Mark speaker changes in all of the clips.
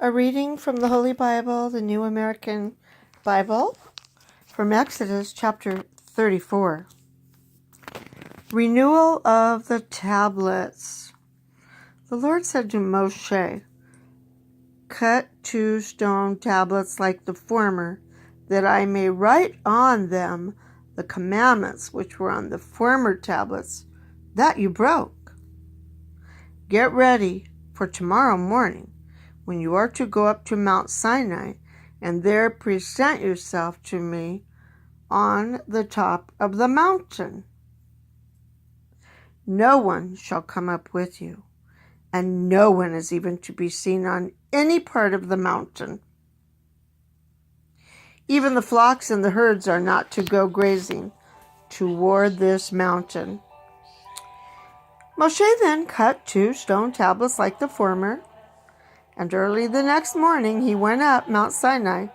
Speaker 1: A reading from the Holy Bible, the New American Bible, from Exodus chapter 34. Renewal of the tablets. The Lord said to Moshe, "Cut 2 stone tablets like the former, that I may write on them the commandments which were on the former tablets that you broke. Get ready for tomorrow morning, when you are to go up to Mount Sinai, and there present yourself to me on the top of the mountain. No one shall come up with you, and no one is even to be seen on any part of the mountain. Even the flocks and the herds are not to go grazing toward this mountain." Moshe then cut 2 stone tablets like the former, and early the next morning he went up Mount Sinai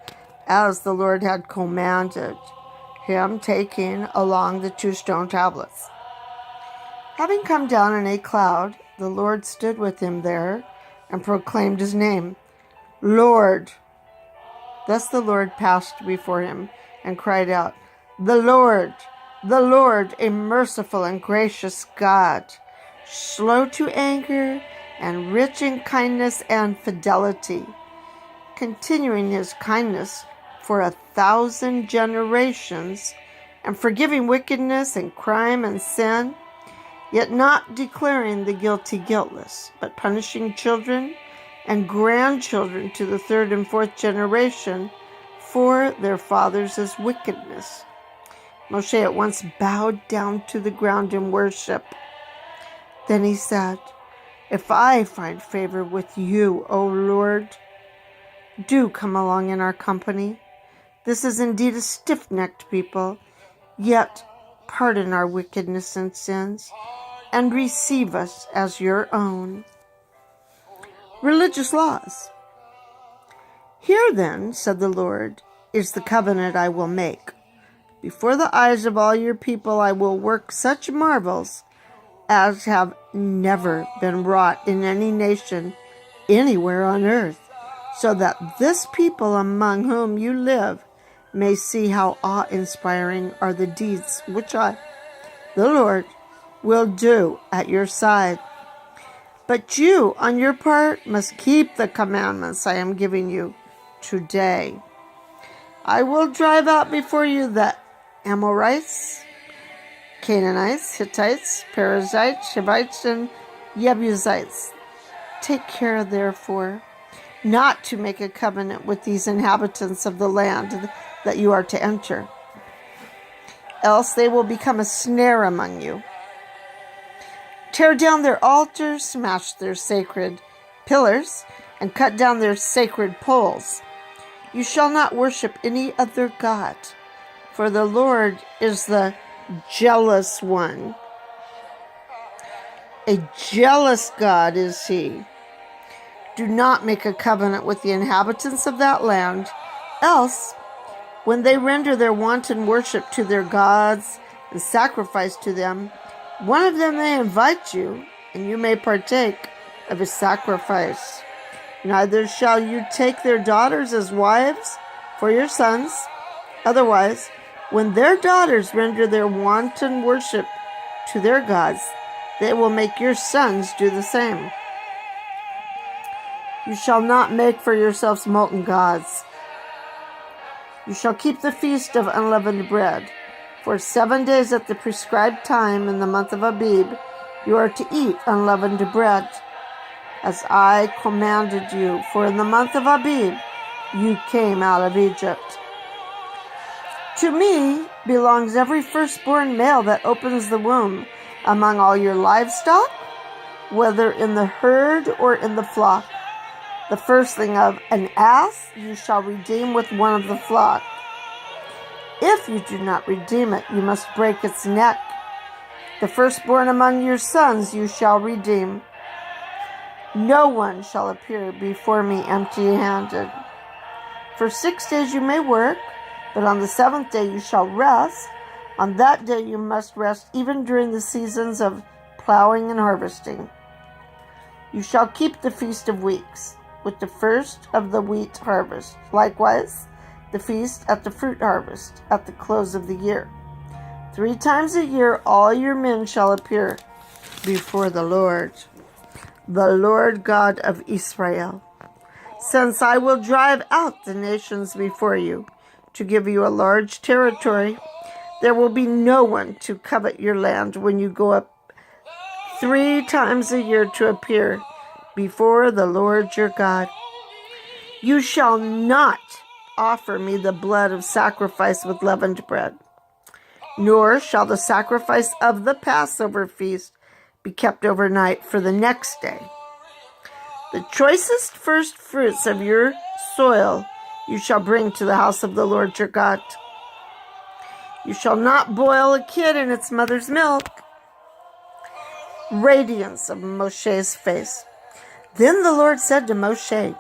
Speaker 1: as the Lord had commanded him, taking along the 2 stone tablets. Having come down in a cloud, the Lord stood with him there and proclaimed his name, "Lord." Thus the Lord passed before him and cried out, the Lord, a merciful and gracious God, slow to anger and rich in kindness and fidelity, continuing his kindness for 1,000 generations, and forgiving wickedness and crime and sin, yet not declaring the guilty guiltless, but punishing children and grandchildren to the 3rd and 4th generation for their fathers' wickedness. Moshe at once bowed down to the ground in worship. Then he said, "If I find favor with you, O Lord, do come along in our company. This is indeed a stiff-necked people, yet pardon our wickedness and sins, and receive us as your own." Religious laws. "Here then," said the Lord, "is the covenant I will make. Before the eyes of all your people I will work such marvels as have never been wrought in any nation anywhere on earth, so that this people among whom you live may see how awe-inspiring are the deeds which I, the Lord, will do at your side. But you, on your part, must keep the commandments I am giving you today. I will drive out before you the Amorites, Canaanites, Hittites, Perizzites, Hivites, and Jebusites. Take care, therefore, not to make a covenant with these inhabitants of the land that you are to enter, else they will become a snare among you. Tear down their altars, smash their sacred pillars, and cut down their sacred poles. You shall not worship any other god, for the Lord is the jealous one. A jealous God is he. Do not make a covenant with the inhabitants of that land, else, when they render their wanton worship to their gods and sacrifice to them, one of them may invite you, and you may partake of his sacrifice. Neither shall you take their daughters as wives for your sons. Otherwise, when their daughters render their wanton worship to their gods, they will make your sons do the same. You shall not make for yourselves molten gods. You shall keep the feast of unleavened bread. For 7 days at the prescribed time in the month of Abib, you are to eat unleavened bread, as I commanded you. For in the month of Abib, you came out of Egypt. To me belongs every firstborn male that opens the womb among all your livestock, whether in the herd or in the flock. The firstling of an ass you shall redeem with one of the flock. If you do not redeem it, you must break its neck. The firstborn among your sons you shall redeem. No one shall appear before me empty-handed. For 6 days you may work, but on the 7th day you shall rest. On that day you must rest even during the seasons of plowing and harvesting. You shall keep the Feast of Weeks, with the first of the wheat harvest. Likewise, the feast at the fruit harvest, at the close of the year. 3 times a year all your men shall appear before the Lord God of Israel. Since I will drive out the nations before you, to give you a large territory, there will be no one to covet your land when you go up 3 times a year to appear before the Lord your God. You shall not offer me the blood of sacrifice with leavened bread, nor shall the sacrifice of the Passover feast be kept overnight for the next day. The choicest first fruits of your soil you shall bring to the house of the Lord your God. You shall not boil a kid in its mother's milk. Radiance of Moshe's face. Then the Lord said to Moshe,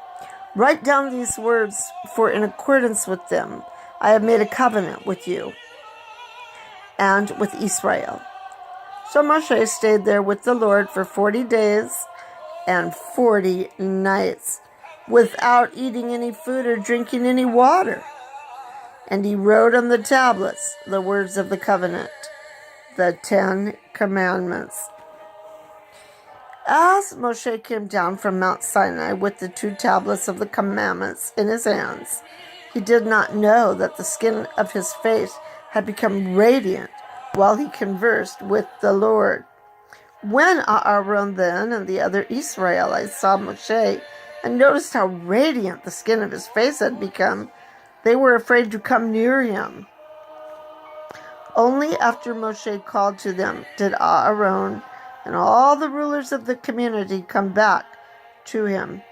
Speaker 1: write down these words, for in accordance with them I have made a covenant with you and with Israel. So Moshe stayed there with the Lord for 40 days and 40 nights, without eating any food or drinking any water. And he wrote on the tablets the words of the covenant, the 10 commandments. As Moshe came down from Mount Sinai with the 2 tablets of the commandments in his hands, he did not know that the skin of his face had become radiant while he conversed with the Lord. When Aaron then and the other Israelites saw Moshe and noticed how radiant the skin of his face had become, they were afraid to come near him. Only after Moshe called to them did Aaron and all the rulers of the community come back to him.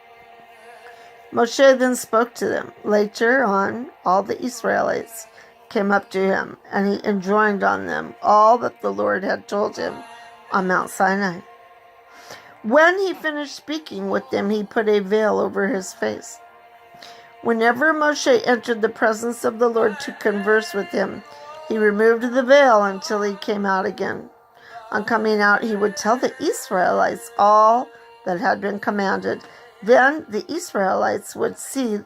Speaker 1: Moshe then spoke to them. Later on, all the Israelites came up to him, and he enjoined on them all that the Lord had told him on Mount Sinai. When he finished speaking with them, he put a veil over his face. Whenever Moshe entered the presence of the Lord to converse with him, he removed the veil until he came out again. On coming out, he would tell the Israelites all that had been commanded. Then the Israelites would see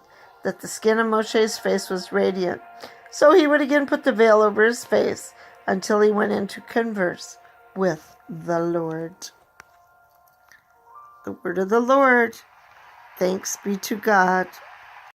Speaker 1: that the skin of Moshe's face was radiant. So he would again put the veil over his face until he went in to converse with the Lord. The word of the Lord. Thanks be to God.